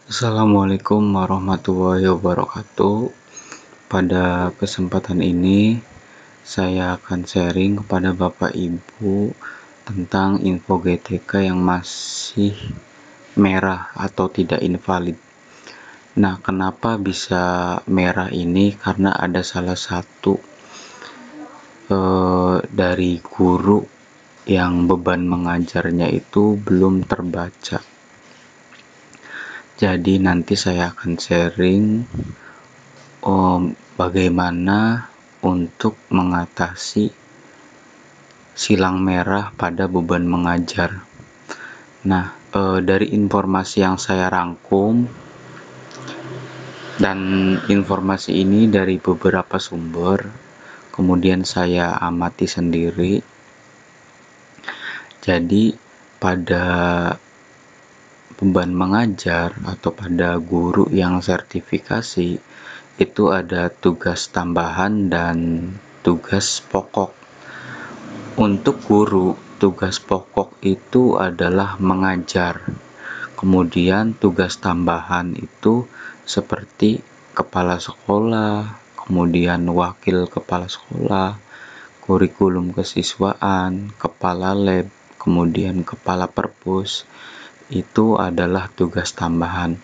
Assalamualaikum warahmatullahi wabarakatuh. Pada kesempatan ini, saya akan sharing kepada Bapak Ibu tentang info GTK yang masih merah atau tidak invalid. Nah, kenapa bisa merah ini? Karena ada salah satu dari guru yang beban mengajarnya itu belum terbaca. Jadi nanti saya akan sharing bagaimana untuk mengatasi silang merah pada beban mengajar. Nah, dari informasi yang saya rangkum dan informasi ini dari beberapa sumber, kemudian saya amati sendiri. Jadi pada beban mengajar atau pada guru yang sertifikasi itu ada tugas tambahan dan tugas pokok. Untuk guru, tugas pokok itu adalah mengajar. Kemudian tugas tambahan itu seperti kepala sekolah, kemudian wakil kepala sekolah, kurikulum kesiswaan, kepala lab, kemudian kepala perpus. Itu adalah tugas tambahan.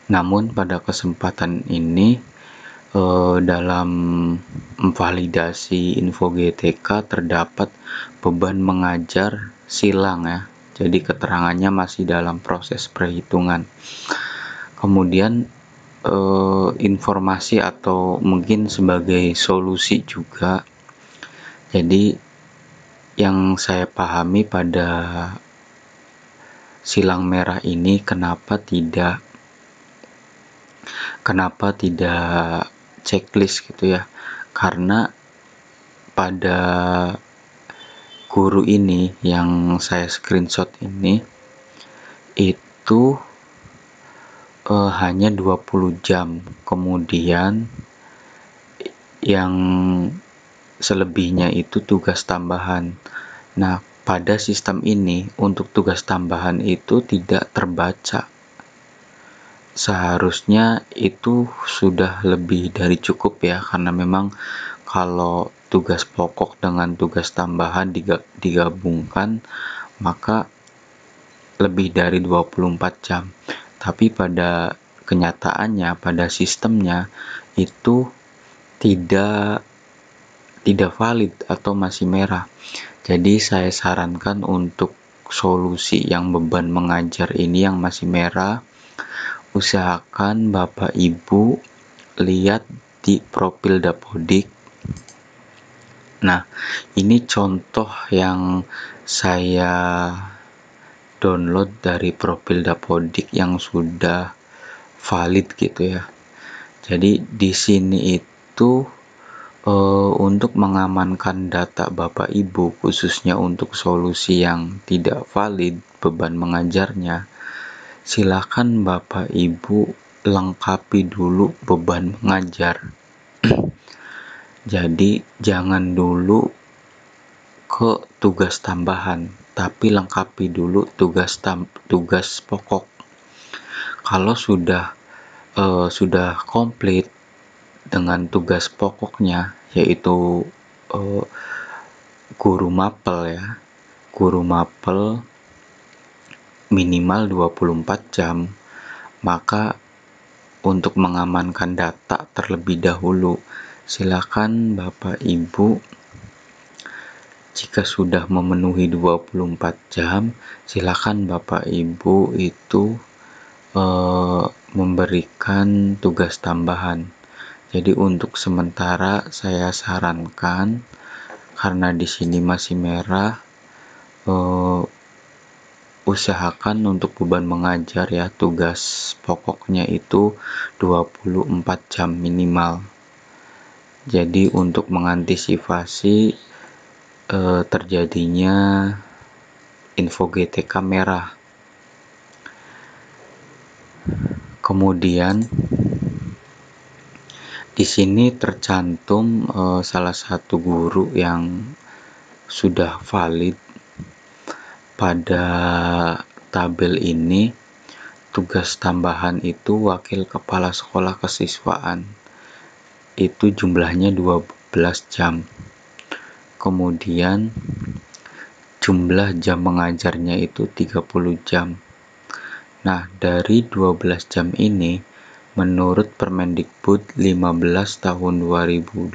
Namun pada kesempatan ini dalam validasi info GTK terdapat beban mengajar silang ya. Jadi keterangannya masih dalam proses perhitungan. Kemudian informasi atau mungkin sebagai solusi juga. Jadi yang saya pahami pada silang merah ini kenapa tidak checklist gitu ya, karena pada guru ini yang saya screenshot ini itu hanya 20 jam, kemudian yang selebihnya itu tugas tambahan. Nah, pada sistem ini untuk tugas tambahan itu tidak terbaca. Seharusnya itu sudah lebih dari cukup ya, karena memang kalau tugas pokok dengan tugas tambahan digabungkan maka lebih dari 24 jam. Tapi pada kenyataannya, pada sistemnya itu tidak valid atau masih merah. Jadi saya sarankan untuk solusi yang beban mengajar ini yang masih merah, usahakan Bapak Ibu lihat di profil Dapodik. Nah, ini contoh yang saya download dari profil Dapodik yang sudah valid gitu ya. Jadi di sini itu untuk mengamankan data Bapak Ibu, khususnya untuk solusi yang tidak valid beban mengajarnya, silakan Bapak Ibu lengkapi dulu beban mengajar. Jadi jangan dulu ke tugas tambahan, tapi lengkapi dulu tugas pokok. Kalau sudah komplit dengan tugas pokoknya, yaitu guru mapel ya, guru mapel minimal 24 jam, maka untuk mengamankan data terlebih dahulu, silakan Bapak Ibu jika sudah memenuhi 24 jam, silakan Bapak Ibu itu memberikan tugas tambahan. Jadi untuk sementara saya sarankan, karena di sini masih merah, usahakan untuk beban mengajar ya, tugas pokoknya itu 24 jam minimal. Jadi untuk mengantisipasi terjadinya info GTK merah. Kemudian di sini tercantum salah satu guru yang sudah valid. Pada tabel ini tugas tambahan itu wakil kepala sekolah kesiswaan. Itu jumlahnya 12 jam. Kemudian jumlah jam mengajarnya itu 30 jam. Nah, dari 12 jam ini, menurut Permendikbud 15 tahun 2018,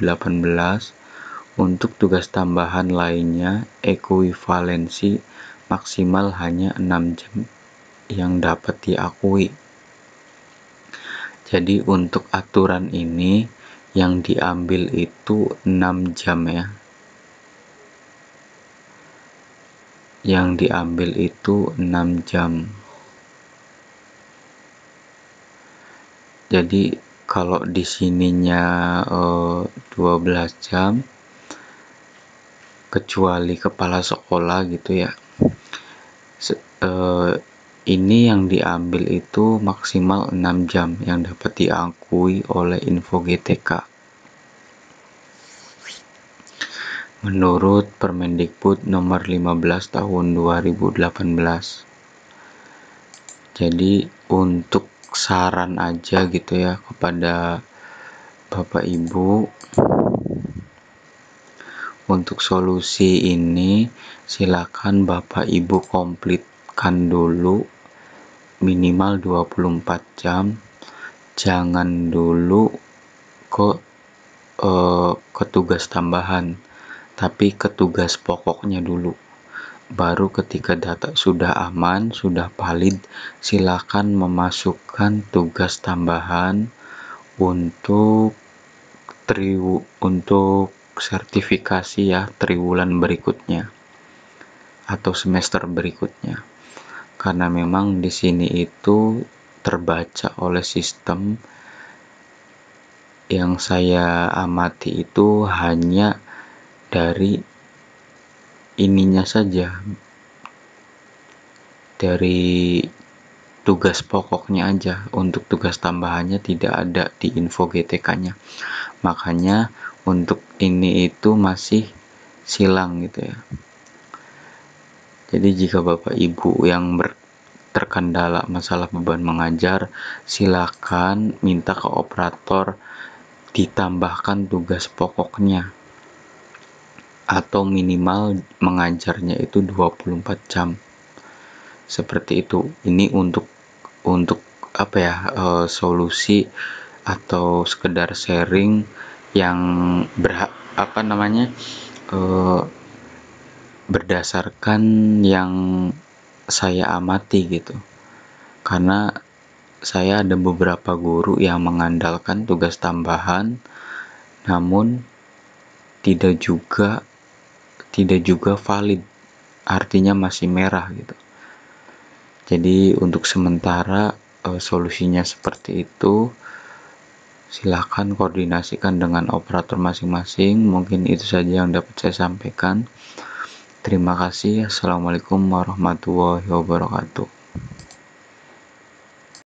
untuk tugas tambahan lainnya, ekuivalensi maksimal hanya 6 jam yang dapat diakui. Jadi untuk aturan ini yang diambil itu 6 jam ya. Yang diambil itu 6 jam. Jadi kalau di sininya 12 jam, kecuali kepala sekolah gitu ya. Ini yang diambil itu maksimal 6 jam yang dapat diakui oleh InfoGTK. Menurut Permendikbud nomor 15 tahun 2018. Jadi untuk saran aja gitu ya kepada Bapak Ibu, untuk solusi ini silakan Bapak Ibu komplitkan dulu minimal 24 jam. Jangan dulu ke tugas tambahan, tapi ke tugas pokoknya dulu. Baru ketika data sudah aman, sudah valid, silakan memasukkan tugas tambahan untuk sertifikasi ya triwulan berikutnya atau semester berikutnya. Karena memang di sini itu terbaca oleh sistem yang saya amati itu hanya dari ininya saja, dari tugas pokoknya aja. Untuk tugas tambahannya tidak ada di InfoGTK-nya. Makanya untuk ini itu masih silang gitu ya. Jadi jika Bapak Ibu yang terkendala masalah beban mengajar, silakan minta ke operator ditambahkan tugas pokoknya atau minimal mengajarnya itu 24 jam. Seperti itu. Ini untuk apa ya, solusi atau sekedar sharing yang berdasarkan yang saya amati gitu. Karena saya ada beberapa guru yang mengandalkan tugas tambahan, namun tidak juga valid, artinya masih merah gitu. Jadi untuk sementara solusinya seperti itu. Silakan koordinasikan dengan operator masing-masing. Mungkin itu saja yang dapat saya sampaikan. Terima kasih. Assalamualaikum warahmatullahi wabarakatuh.